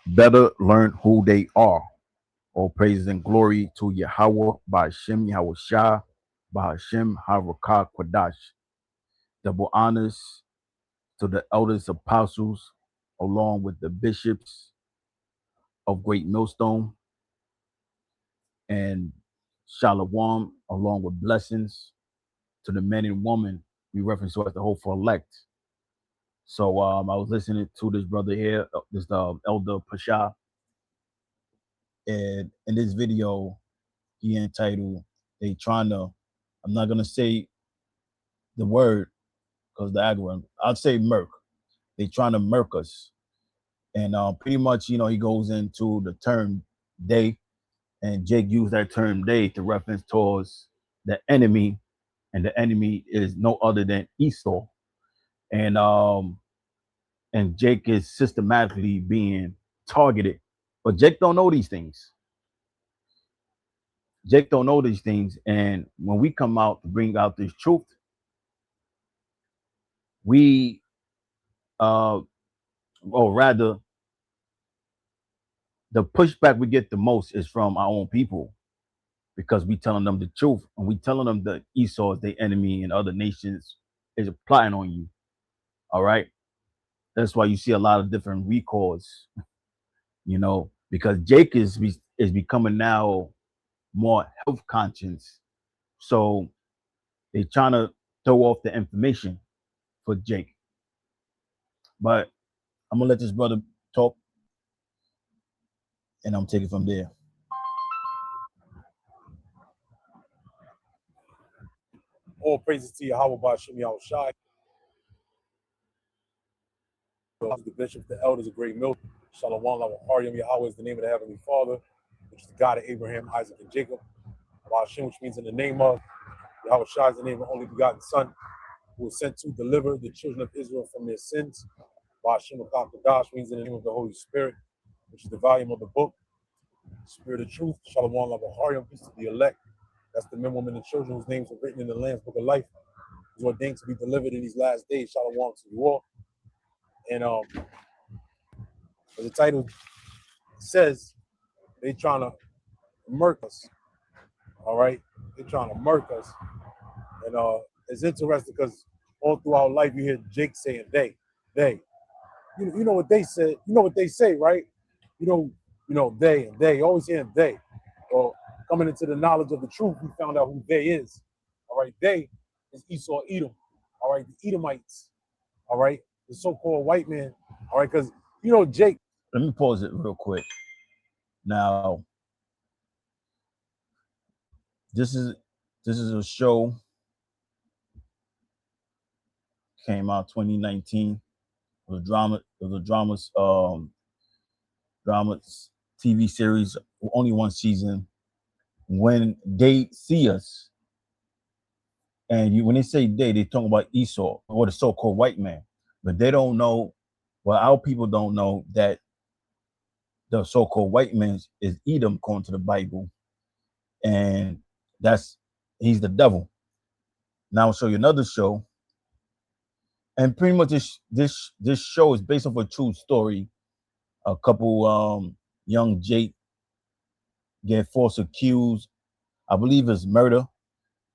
better learn who they are. All praise and glory to Yahweh, Ba'ashem Yahweh Shah, Ba'ashem Harakah Kwadash. Double honors to the elders apostles, along with the bishops of Great Millstone, and Shalom, along with blessings to the men and women we reference to as the hopeful elect. So I was listening to this brother here, this Elder Pasha, and in this video, he entitled, they trying to, I'm not going to say the word because the algorithm, I'll say murk. They trying to murk us. And pretty much, he goes into the term they, and Jake used that term they to reference towards the enemy, and the enemy is no other than Esau. And Jake is systematically being targeted. But Jake don't know these things. Jake don't know these things. And when we come out to bring out this truth, we or rather the pushback we get the most is from our own people, because we telling them the truth, and we telling them that Esau is their enemy and other nations is plotting on you. All right. That's why you see a lot of different recalls, because Jake is becoming now more health conscious. So they trying to throw off the information for Jake. But I'm gonna let this brother talk, and I'm taking from there. All praises to Yahweh Ba'ashem Yahweh Shai, the bishop, the elders of Great Milk. Shalom, Lawahariam. Yahweh is the name of the Heavenly Father, which is the God of Abraham, Isaac, and Jacob. Ba'ashem, which means in the name of. Yahweh Shai is the name of the only begotten Son, who was sent to deliver the children of Israel from their sins. Ba'ashem Akakadash means in the name of the Holy Spirit, which is the volume of the book, Spirit of Truth. Shalom, Lawahariam. Peace to the elect. That's the men, women, and children whose names are written in the Lamb's Book of Life, is ordained to be delivered in these last days. Shalom to you all. And as the title says, they trying to murk us. All right, they trying to murk us, and it's interesting because all throughout life you hear Jake saying they. You know what they said. You know what they say, right? You know they and they. Always hearing they. Or coming into the knowledge of the truth, we found out who they is. All right, they is Esau Edom. All right, the Edomites. All right, the so-called white man. All right, because Jake. Let me pause it real quick. Now, this is a show, came out 2019. It was a drama TV series, only one season. When they see us, and when they say they talk about Esau or the so-called white man, but they don't know. Well, our people don't know that the so-called white man is Edom, according to the Bible, and he's the devil. Now I'll show you another show, and pretty much this show is based off a true story. A couple young Jake get false accused, I believe it's murder,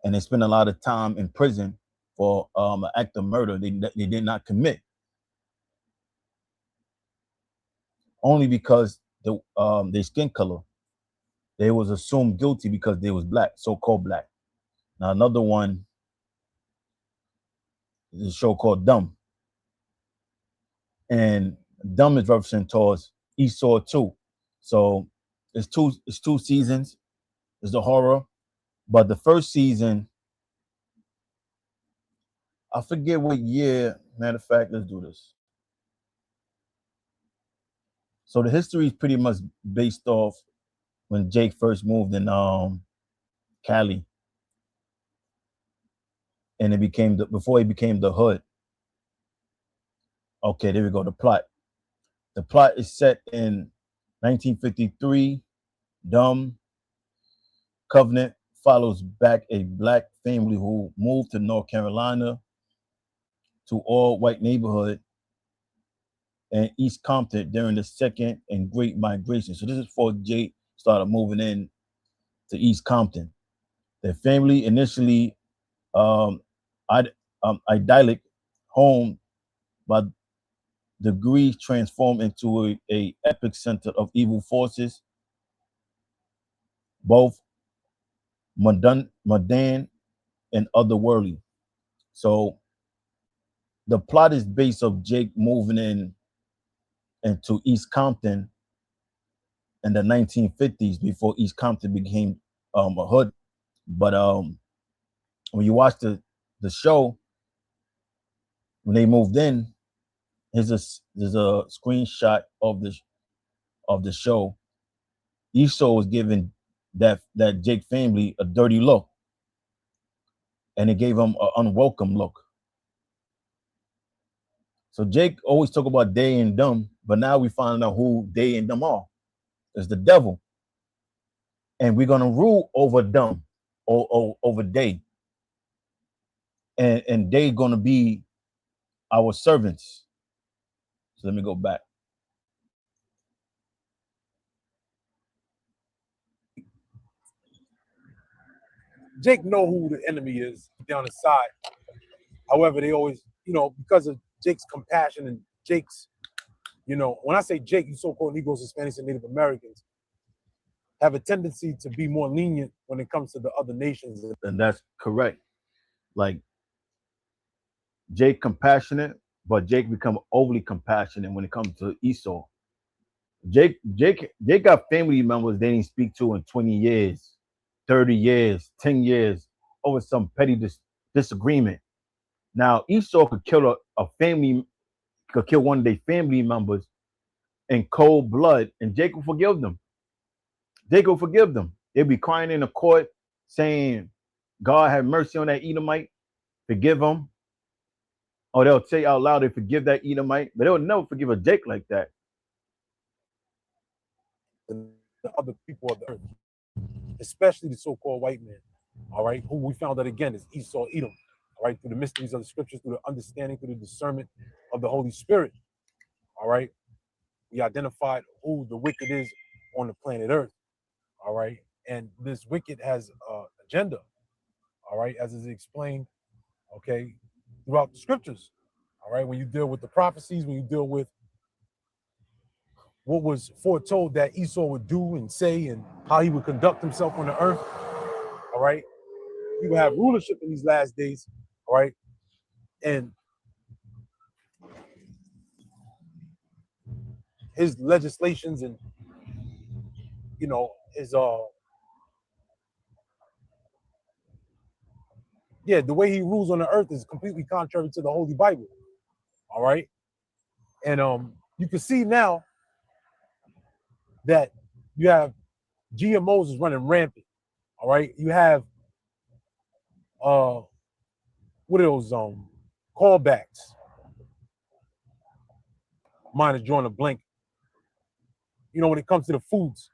and they spend a lot of time in prison for an act of murder they did not commit, only because their skin color. They was assumed guilty because they was black, so-called black. Now another one is a show called Dumb, and Dumb is referencing towards Esau too. So it's two seasons. It's the horror, but the first season, I forget what year. Matter of fact, let's do this. So the history is pretty much based off when Jake first moved in Cali, and it became before he became the hood. Okay, there we go. The plot. The plot is set in 1953. Dumb Covenant follows back a black family who moved to North Carolina to all white neighborhood and East Compton during the Second and Great Migration. So this is before Jake started moving in to East Compton. Their family initially idyllic home, but degrees transformed into a epic center of evil forces, both mundane and otherworldly. So the plot is based of Jake moving into East Compton in the 1950s before East Compton became a hood. But when you watch the show, when they moved in, there's a screenshot of the show. Esau was giving that Jake family a dirty look, and it gave him an unwelcome look. So Jake always talk about they and them, but now we find out who they and them are. It's the devil, and we're gonna rule over them, or over they, and they gonna be our servants. So let me go back. Jake know who the enemy is down his side. However, they always, because of Jake's compassion and Jake's, when I say Jake, you so-called Negroes, Hispanics, and Native Americans have a tendency to be more lenient when it comes to the other nations. And that's correct. Like Jake compassionate, but Jake become overly compassionate when it comes to Esau. Jake got family members they didn't speak to in 20 years, 30 years, 10 years over some petty disagreement. Now Esau could kill a family, could kill one of their family members in cold blood, and Jake will forgive them. Jake will forgive them. They'll be crying in the court saying, God have mercy on that Edomite, forgive him. Or they'll say out loud they forgive that Edomite, but they'll never forgive a Jake like that. The other people of the earth, especially the so-called white man, all right, who we found out again is Esau, Edom, all right, through the mysteries of the scriptures, through the understanding, through the discernment of the Holy Spirit, all right. We identified who the wicked is on the planet Earth, all right, and this wicked has an agenda, all right, as is explained, okay, throughout the scriptures, all right. When you deal with the prophecies, when you deal with what was foretold that Esau would do and say and how he would conduct himself on the earth, all right, he will have rulership in these last days, all right, and his legislations and his the way he rules on the earth is completely contrary to the Holy Bible, all right, and you can see now that you have GMOs is running rampant, all right. You have what are those callbacks? Mine is drawing a blank. When it comes to the foods,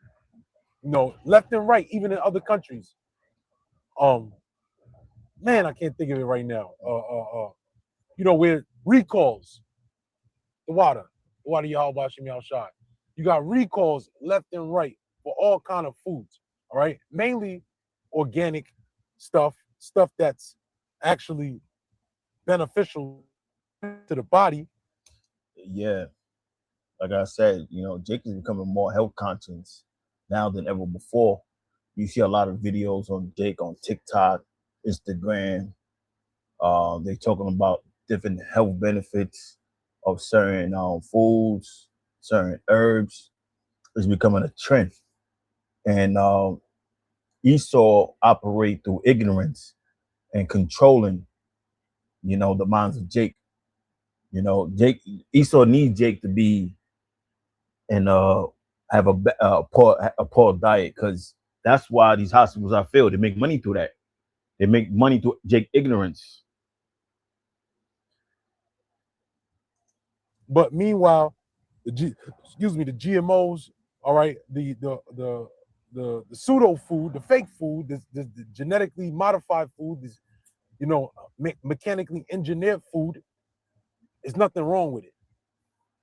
left and right, even in other countries. Man, I can't think of it right now. Where recalls, the water Yahweh Hashem Yahushai. You got recalls left and right for all kind of foods, all right? Mainly organic stuff that's actually beneficial to the body. Yeah. Like I said, Jake is becoming more health conscious now than ever before. You see a lot of videos on Jake on TikTok, Instagram. They're talking about different health benefits of certain foods, certain herbs. It's becoming a trend. And Esau operate through ignorance and controlling, the minds of Jake. Esau needs Jake to be and have a poor diet, because that's why these hospitals are filled. They make money through that. They make money through Jake ignorance. But meanwhile, the GMOs, all right, the pseudo food, the fake food, the genetically modified food, this mechanically engineered food, there's nothing wrong with it,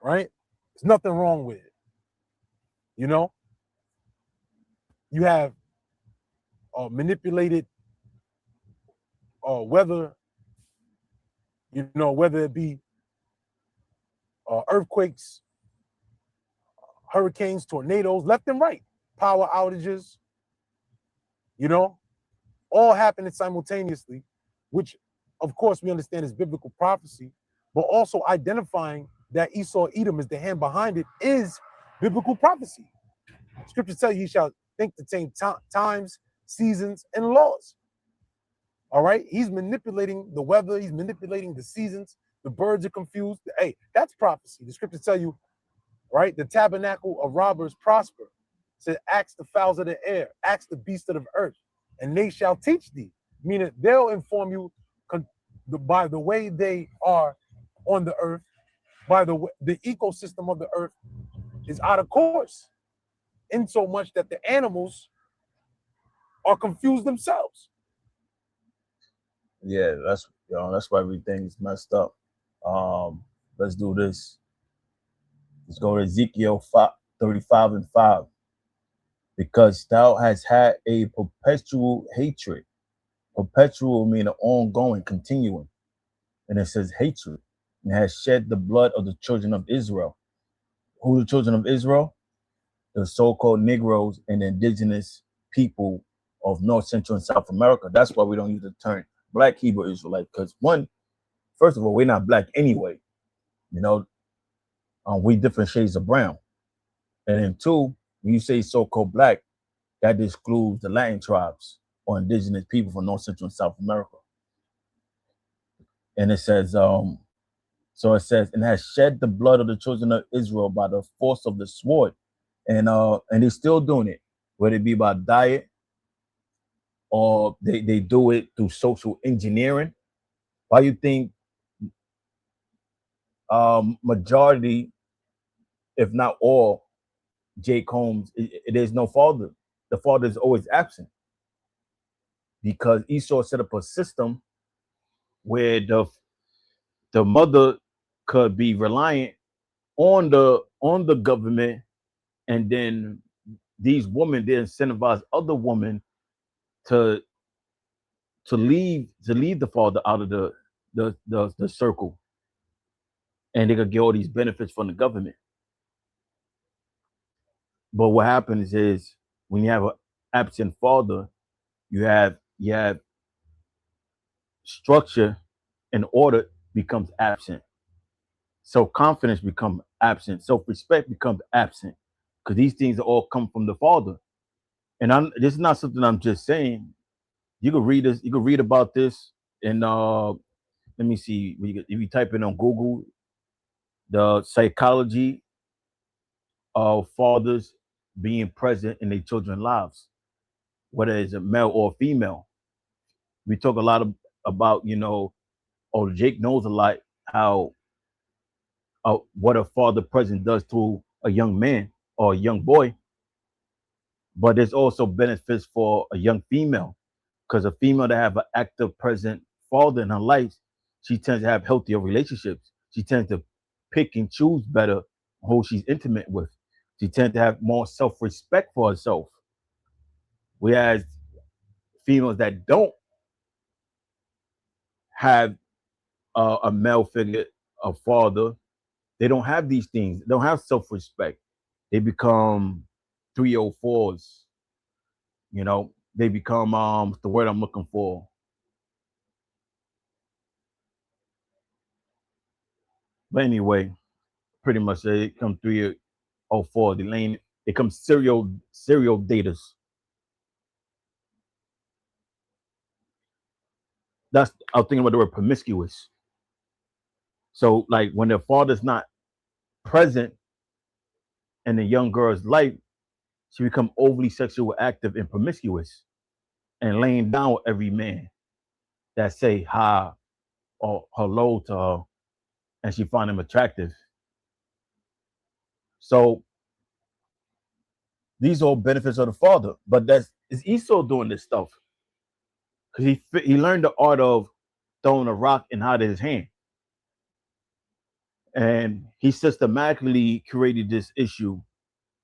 right? There's nothing wrong with it. You know, you have manipulated weather, you know, whether it be earthquakes, hurricanes, tornadoes, left and right, power outages, you know, all happening simultaneously, which of course we understand is biblical prophecy, but also identifying that Esau Edom is the hand behind it is biblical prophecy. Scripture tells you he shall think the same times, seasons, and laws. All right, he's manipulating the weather, he's manipulating the seasons, the birds are confused. Hey, that's prophecy. The scriptures tell you, right? The tabernacle of robbers prosper. Said, ask the fowls of the air, ask the beasts of the earth, and they shall teach thee. Meaning they'll inform you by the way they are on the earth, by the way the ecosystem of the earth is out of course, in so much that the animals are confused themselves. Yeah, that's why everything's messed up. Let's do this. Let's go to Ezekiel 35 and 5. Because thou hast had a perpetual hatred. Perpetual meaning ongoing, continuing. And it says hatred. And has shed the blood of the children of Israel. Who are the children of Israel? The so-called Negroes and the indigenous people of North, Central, and South America. That's why we don't use the term Black Hebrew Israelite. Because one, first of all, we're not black anyway. You know, we different shades of brown. And then two, when you say so-called black, that excludes the Latin tribes or indigenous people from North, Central, and South America. And it says, so it says, and has shed the blood of the children of Israel by the force of the sword. And they're still doing it, whether it be by diet or they do it through social engineering. Why you think majority, if not all, Jake Holmes, there's no father. The father is always absent because Esau set up a system where the mother could be reliant on the government, and then these women they incentivize other women to leave the father out of the circle, and they could get all these benefits from the government. But what happens is when you have an absent father, you have structure and order becomes absent. Self-confidence becomes absent. Self-respect becomes absent because these things all come from the father. And this is not something I'm just saying. You could read this. You could read about this. And let me see. If you type in on Google, the psychology of fathers being present in their children's lives, whether it's a male or female. We talk a lot about, Jake knows a lot how what a father present does to a young man or a young boy. But there's also benefits for a young female, because a female that have an active present father in her life, she tends to have healthier relationships. She tends to pick and choose better who she's intimate with. She tends to have more self-respect for herself. Whereas females that don't have a male figure, a father, they don't have these things. They don't have self-respect. They become 304s. They become the word I'm looking for. But anyway, pretty much they come 304. They come serial daters. I was thinking about the word promiscuous. So like when their father's not present in the young girl's life, she become overly sexual active and promiscuous and laying down with every man that say hi or hello to her, and she find him attractive. So these are all benefits of the father, but is Esau doing this stuff because he learned the art of throwing a rock and hiding his hand. And he systematically created this issue.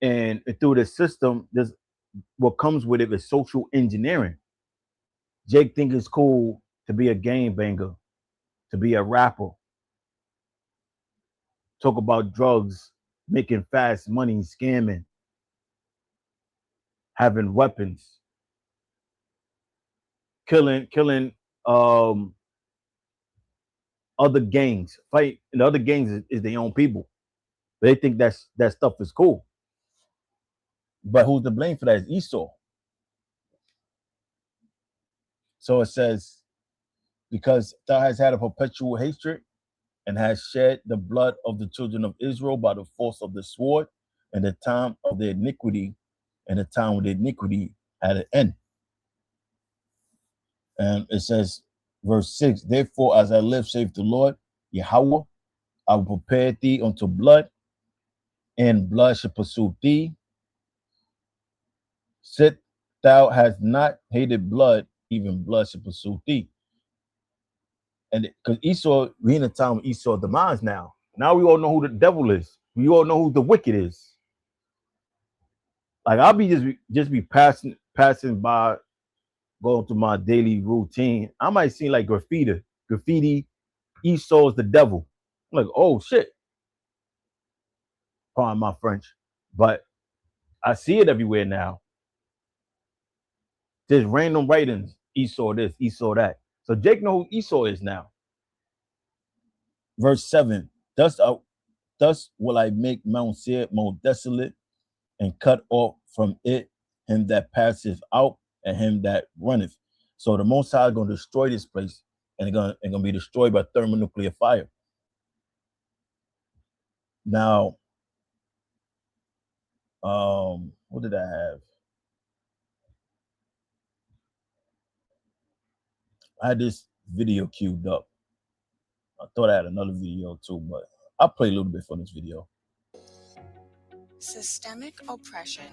And through the system, this what comes with it is social engineering. Jake think it's cool to be a game banger, to be a rapper, talk about drugs, making fast money, scamming, having weapons, killing um other gangs, fight and other gangs is their own people. They think that stuff is cool. But who's to blame for that is Esau. So it says, because thou hast had a perpetual hatred and has shed the blood of the children of Israel by the force of the sword, and the time of their iniquity, and the time of their iniquity had an end. And it says, verse 6, therefore, as I live, saith the Lord, Yahweh, I will prepare thee unto blood, and blood shall pursue thee. Sit thou hast not hated blood, even blood shall pursue thee. And because Esau, we in the time of Esau demise now. Now we all know who the devil is. We all know who the wicked is. Like I'll be just be passing by, going through my daily routine. I might see like graffiti. Esau's the devil. I'm like, oh shit. Pardon my French, but I see it everywhere now. There's random writings. Esau this, Esau that. So Jake know who Esau is now. Verse 7. Thus will I make Mount Seir more desolate, and cut off from it him that passeth out, and him that runneth. So the Most High is going to destroy this place, and it's going to be destroyed by thermonuclear fire. Now, what did I have? I had this video queued up. I thought I had another video too, but I'll play a little bit from this video. Systemic oppression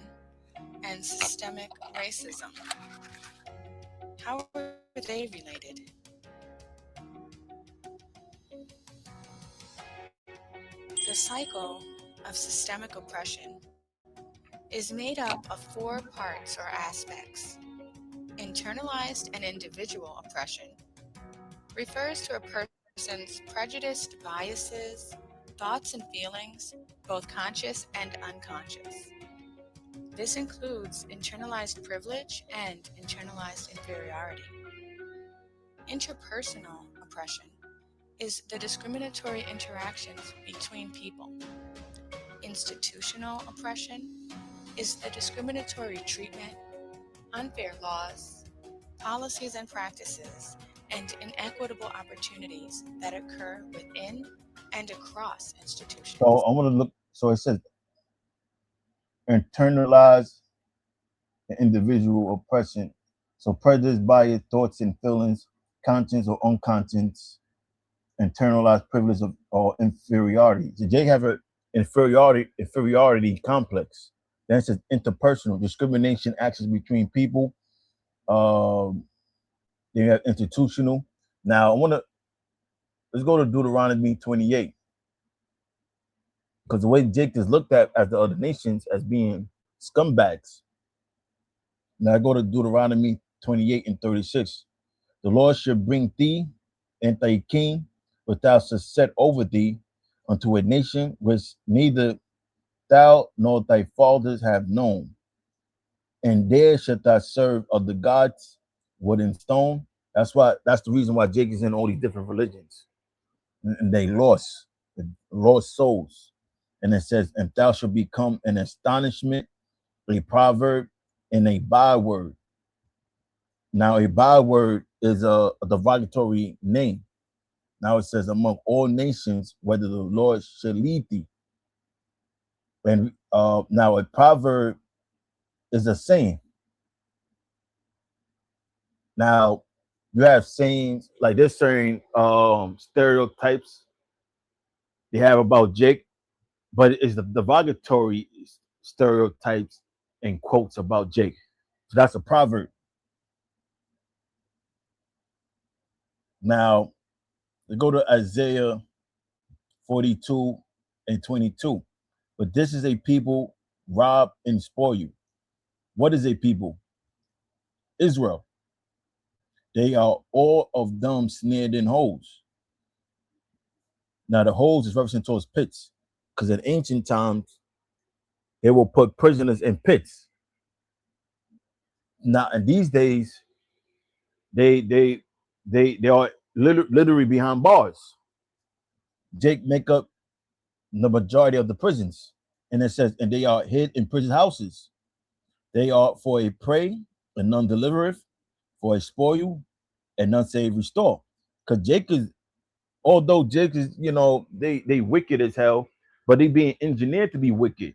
and systemic racism. How are they related? The cycle of systemic oppression is made up of 4 parts or aspects. Internalized and individual oppression refers to a person's prejudiced biases, thoughts and feelings, both conscious and unconscious. This includes internalized privilege and internalized inferiority. Interpersonal oppression is the discriminatory interactions between people. Institutional oppression is the discriminatory treatment, unfair laws, policies and practices, and inequitable opportunities that occur within and across institutions. So I want to look. So it says internalized and individual oppression. So prejudice, bias, thoughts and feelings, conscious or unconscious, internalized privilege or inferiority. So Jake have an inferiority complex. Then it says interpersonal discrimination, actions between people. They have institutional. Now let's go to Deuteronomy 28. Because the way Jake is looked at as the other nations as being scumbags. Now I go to Deuteronomy 28 and 36. The Lord shall bring thee and thy king, which thou shalt set over thee, unto a nation which neither thou nor thy fathers have known. And there shalt thou serve of the gods, wood and stone. That's the reason why Jake is in all these different religions. And they lost souls. And it says, and thou shalt become an astonishment, a proverb, and a byword. Now, a byword is a derogatory name. Now it says, among all nations, whether the Lord shall lead thee. And now a proverb is a saying. Now, you have sayings, like there's certain stereotypes they have about Jake, but it's the derogatory stereotypes and quotes about Jake. So that's a proverb. Now, we go to Isaiah 42 and 22. But this is a people rob and spoil you. What is a people? Israel. They are all of them snared in holes. Now the holes is referencing towards pits, because in ancient times they will put prisoners in pits. Now in these days, they are literally behind bars. Jake make up the majority of the prisons, and it says, and they are hid in prison houses. They are for a prey, and none delivereth, for a spoil, and none save restore. Because Jake is, although Jake is, they wicked as hell, but they being engineered to be wicked.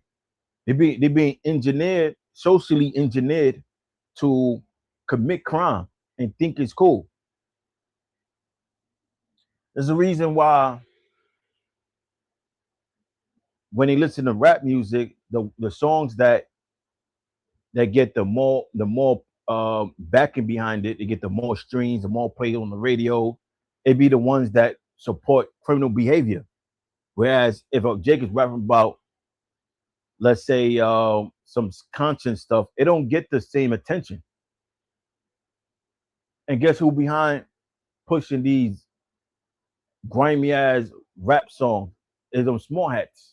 They being engineered, socially engineered to commit crime and think it's cool. There's a reason why when they listen to rap music, the songs that get the more backing behind it, they get the more streams, the more play on the radio, it be the ones that support criminal behavior. Whereas if Jake is rapping about, let's say, some conscience stuff, it don't get the same attention. And guess who behind pushing these grimy ass rap songs is them small hats.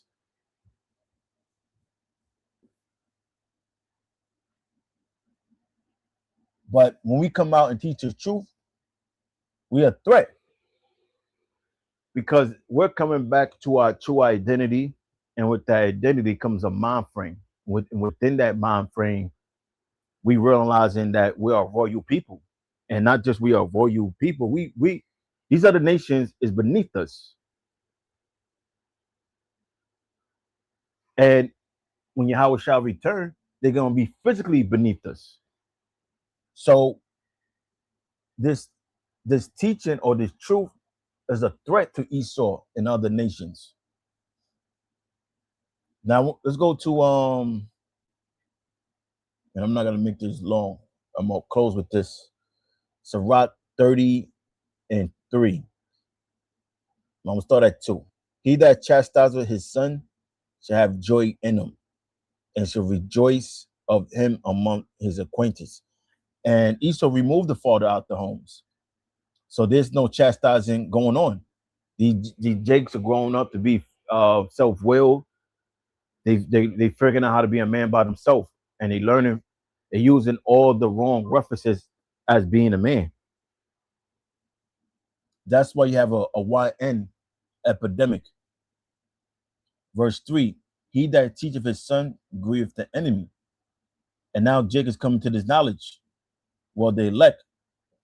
But when we come out and teach the truth, we are a threat, because we're coming back to our true identity, and with that identity comes a mind frame. Within that mind frame, we realizing that we are royal people, and not just we are royal people. We these other nations is beneath us, and when Yahweh shall return, they're gonna be physically beneath us. So this teaching or this truth is a threat to Esau and other nations. Now let's go to and I'm not gonna make this long. I'm gonna close with this. Sirach 30 and 3. I'm gonna start at 2. He that chastises his son shall have joy in him, and shall rejoice of him among his acquaintance. And Esau removed the father out the homes, so there's no chastising going on. The Jakes are growing up to be self-willed. They figuring out how to be a man by themselves, and they're using all the wrong references as being a man. That's why you have a YN epidemic. Verse 3, he that teacheth his son grieveth the enemy. And now Jake is coming to this knowledge. Well, the elect,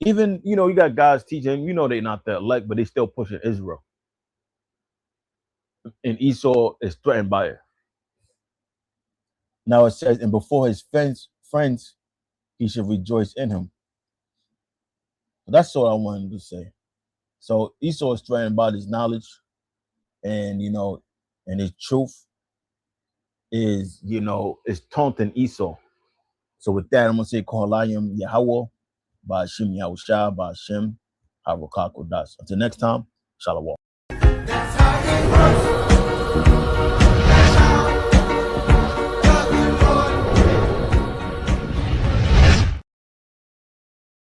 even, you got guys teaching, they're not the elect, but they still pushing Israel. And Esau is threatened by it. Now it says, and before his friends, he should rejoice in him. That's all I wanted to say. So Esau is threatened by his knowledge, and and his truth is is taunting Esau. So with that, I'm gonna say Kohalayim Yahweh, Ba'ashim Yahushua, Ba'ashim Harokakodas. Until next time, Shalom.